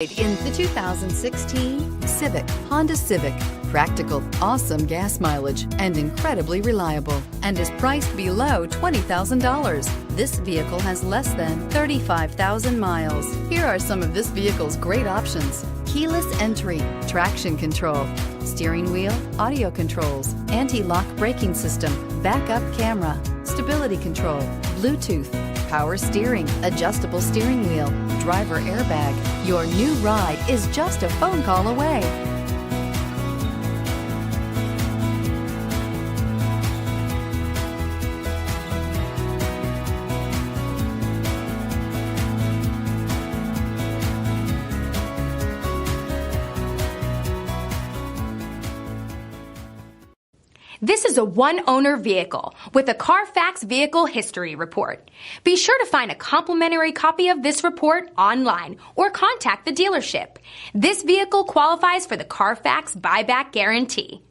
In the 2016 Civic, Honda Civic. Practical, awesome gas mileage, and incredibly reliable, and is priced below $20,000. This vehicle has less than 35,000 miles. Here are some of this vehicle's great options: keyless entry, traction control, steering wheel audio controls, anti-lock braking system, backup camera, stability control, Bluetooth, power steering, adjustable steering wheel, driver airbag. Your new ride is just a phone call away. This is a one-owner vehicle with a Carfax Vehicle History Report. Be sure to find a complimentary copy of this report online or contact the dealership. This vehicle qualifies for the Carfax Buyback Guarantee.